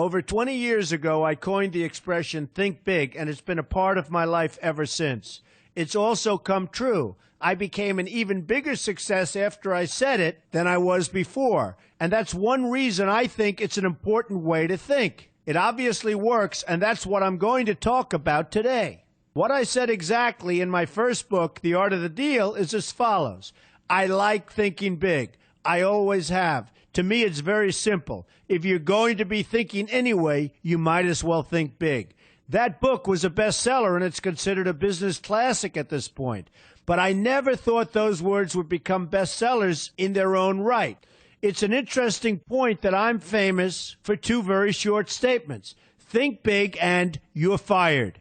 Over 20 years ago, I coined the expression, think big, and it's been a part of my life ever since. It's also come true. I became an even bigger success after I said it than I was before. And that's one reason I think it's an important way to think. It obviously works, and that's what I'm going to talk about today. What I said exactly in my first book, The Art of the Deal, is as follows. I like thinking big. I always have. To me, it's very simple. If you're going to be thinking anyway, you might as well think big. That book was a bestseller, and it's considered a business classic at this point. But I never thought those words would become bestsellers in their own right. It's an interesting point that I'm famous for two very short statements. Think big and you're fired.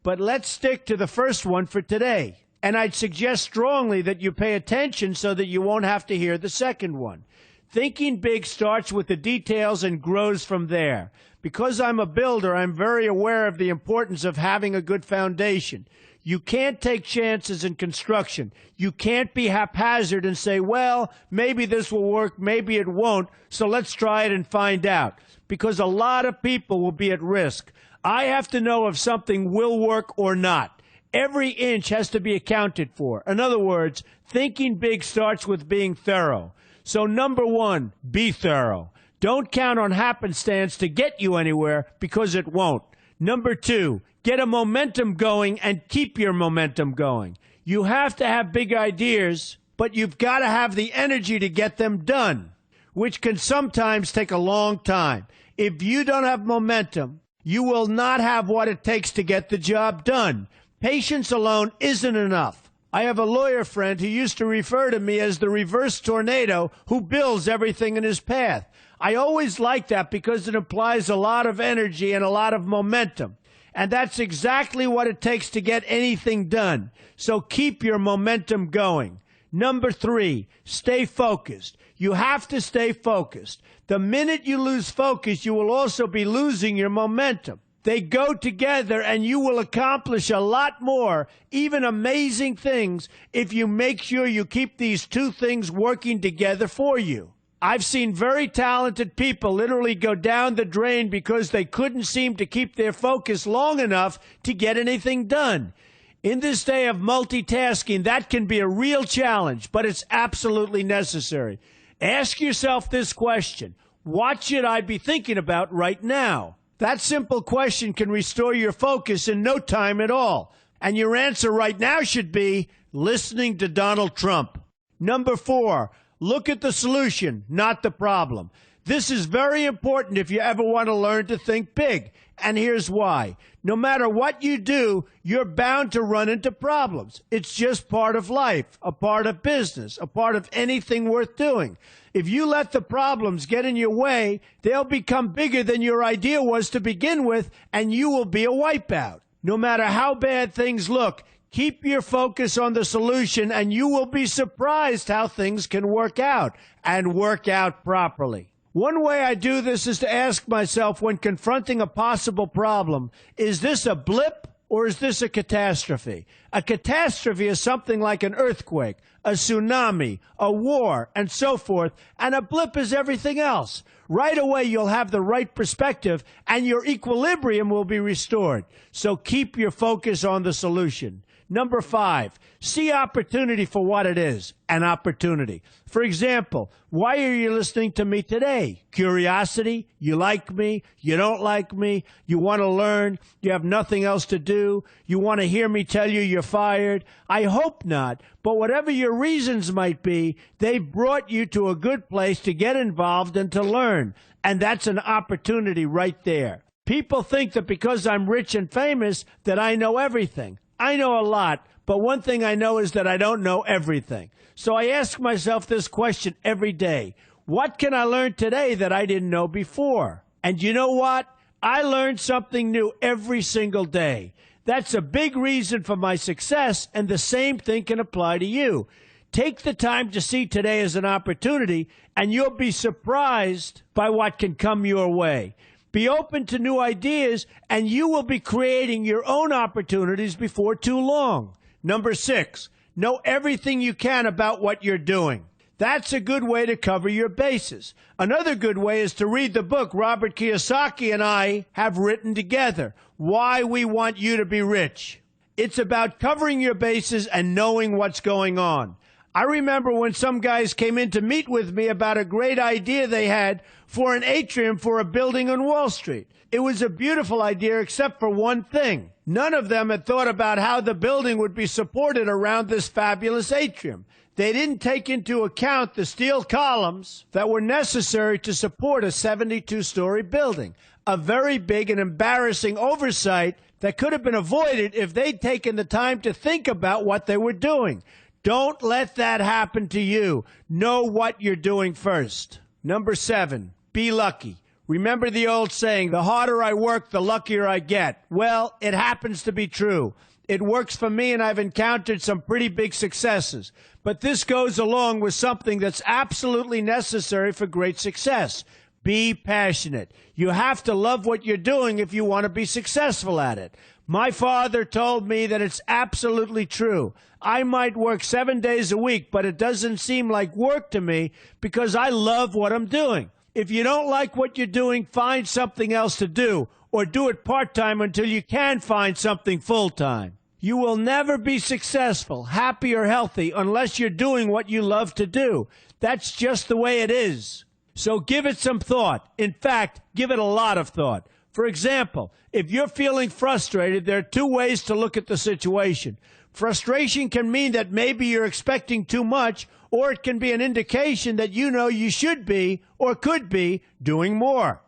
But let's stick to the first one for today. And I'd suggest strongly that you pay attention so that you won't have to hear the second one. Thinking big starts with the details and grows from there. Because I'm a builder, I'm very aware of the importance of having a good foundation. You can't take chances in construction. You can't be haphazard and say, well, maybe this will work, maybe it won't, so let's try it and find out. Because a lot of people will be at risk. I have to know if something will work or not. Every inch has to be accounted for. In other words, thinking big starts with being thorough. So number one, be thorough. Don't count on happenstance to get you anywhere because it won't. Number two, get a momentum going and keep your momentum going. You have to have big ideas, but you've got to have the energy to get them done, which can sometimes take a long time. If you don't have momentum, you will not have what it takes to get the job done. Patience alone isn't enough. I have a lawyer friend who used to refer to me as the reverse tornado who builds everything in his path. I always like that because it implies a lot of energy and a lot of momentum. And that's exactly what it takes to get anything done. So keep your momentum going. Number three, stay focused. You have to stay focused. The minute you lose focus, you will also be losing your momentum. They go together, and you will accomplish a lot more, even amazing things, if you make sure you keep these two things working together for you. I've seen very talented people literally go down the drain because they couldn't seem to keep their focus long enough to get anything done. In this day of multitasking, that can be a real challenge, but it's absolutely necessary. Ask yourself this question: what should I be thinking about right now? That simple question can restore your focus in no time at all. And your answer right now should be listening to Donald Trump. Number four, look at the solution, not the problem. This is very important if you ever want to learn to think big. And here's why. No matter what you do, you're bound to run into problems. It's just part of life, a part of business, a part of anything worth doing. If you let the problems get in your way, they'll become bigger than your idea was to begin with, and you will be a wipeout. No matter how bad things look, keep your focus on the solution, and you will be surprised how things can work out, and work out properly. One way I do this is to ask myself when confronting a possible problem, is this a blip or is this a catastrophe? A catastrophe is something like an earthquake, a tsunami, a war, and so forth, and a blip is everything else. Right away, you'll have the right perspective, and your equilibrium will be restored. So keep your focus on the solution. Number five, see opportunity for what it is, an opportunity. For example, why are you listening to me today? Curiosity? You like me? You don't like me? You want to learn? You have nothing else to do? You want to hear me tell you you're fired? I hope not. But whatever your reasons might be, they've brought you to a good place to get involved and to learn. And that's an opportunity right there. People think that because I'm rich and famous that I know everything. I know a lot, but one thing I know is that I don't know everything. So I ask myself this question every day. What can I learn today that I didn't know before? And you know what? I learn something new every single day. That's a big reason for my success, and the same thing can apply to you. Take the time to see today as an opportunity, and you'll be surprised by what can come your way. Be open to new ideas, and you will be creating your own opportunities before too long. Number six, know everything you can about what you're doing. That's a good way to cover your bases. Another good way is to read the book Robert Kiyosaki and I have written together, Why We Want You to Be Rich. It's about covering your bases and knowing what's going on. I remember when some guys came in to meet with me about a great idea they had for an atrium for a building on Wall Street. It was a beautiful idea except for one thing. None of them had thought about how the building would be supported around this fabulous atrium. They didn't take into account the steel columns that were necessary to support a 72-story building, a very big and embarrassing oversight that could have been avoided if they'd taken the time to think about what they were doing. Don't let that happen to you. Know what you're doing first. Number 7, be lucky. Remember the old saying, the harder I work, the luckier I get. Well, it happens to be true. It works for me, and I've encountered some pretty big successes. But this goes along with something that's absolutely necessary for great success. Be passionate. You have to love what you're doing if you want to be successful at it. My father told me that it's absolutely true. I might work 7 days a week, but it doesn't seem like work to me because I love what I'm doing. If you don't like what you're doing, find something else to do, or do it part-time until you can find something full-time. You will never be successful, happy, or healthy unless you're doing what you love to do. That's just the way it is. So give it some thought. In fact, give it a lot of thought. For example, if you're feeling frustrated, there are 2 ways to look at the situation. Frustration can mean that maybe you're expecting too much, or it can be an indication that you know you should be, or could be, doing more.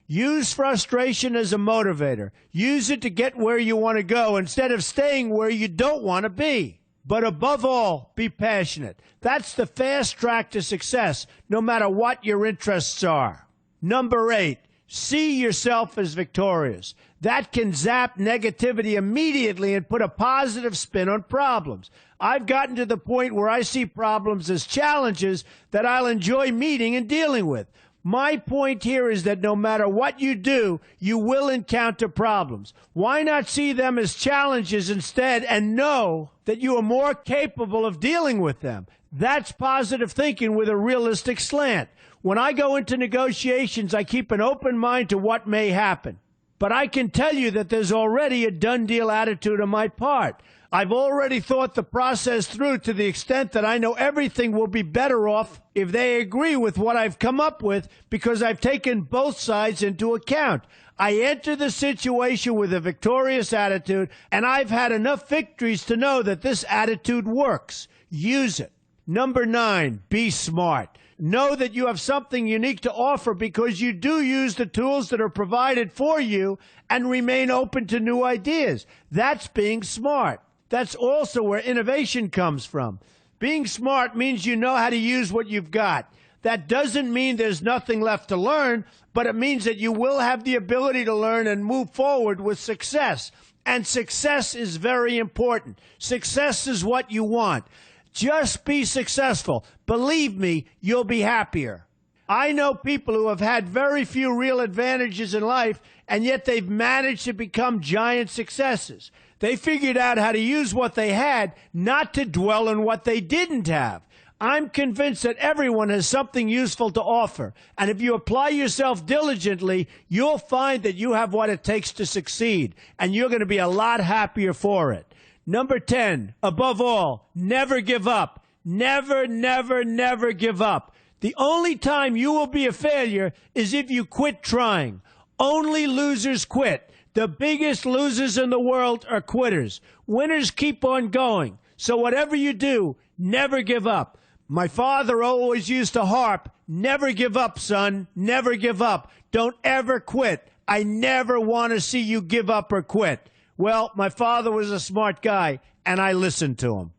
Use frustration as a motivator. Use it to get where you want to go instead of staying where you don't want to be. But above all, be passionate. That's the fast track to success, no matter what your interests are. Number 8, see yourself as victorious. That can zap negativity immediately and put a positive spin on problems. I've gotten to the point where I see problems as challenges that I'll enjoy meeting and dealing with. My point here is that no matter what you do, you will encounter problems. Why not see them as challenges instead and know that you are more capable of dealing with them? That's positive thinking with a realistic slant. When I go into negotiations, I keep an open mind to what may happen. But I can tell you that there's already a done deal attitude on my part. I've already thought the process through to the extent that I know everything will be better off if they agree with what I've come up with because I've taken both sides into account. I enter the situation with a victorious attitude, and I've had enough victories to know that this attitude works. Use it. Number 9, be smart. Know that you have something unique to offer because you do use the tools that are provided for you and remain open to new ideas. That's being smart. That's also where innovation comes from. Being smart means you know how to use what you've got. That doesn't mean there's nothing left to learn, but it means that you will have the ability to learn and move forward with success. And success is very important. Success is what you want. Just be successful. Believe me, you'll be happier. I know people who have had very few real advantages in life, and yet they've managed to become giant successes. They figured out how to use what they had, not to dwell on what they didn't have. I'm convinced that everyone has something useful to offer, and if you apply yourself diligently, you'll find that you have what it takes to succeed, and you're going to be a lot happier for it. Number 10, above all, never give up. Never, never, never give up. The only time you will be a failure is if you quit trying. Only losers quit. The biggest losers in the world are quitters. Winners keep on going. So whatever you do, never give up. My father always used to harp, never give up, son, never give up. Don't ever quit. I never want to see you give up or quit. Well, my father was a smart guy, and I listened to him.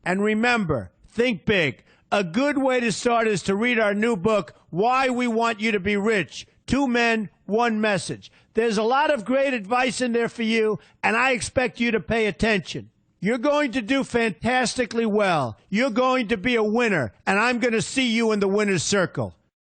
And remember, think big. A good way to start is to read our new book, Why We Want You to Be Rich. 2 men, 1 message. There's a lot of great advice in there for you, and I expect you to pay attention. You're going to do fantastically well. You're going to be a winner, and I'm going to see you in the winner's circle.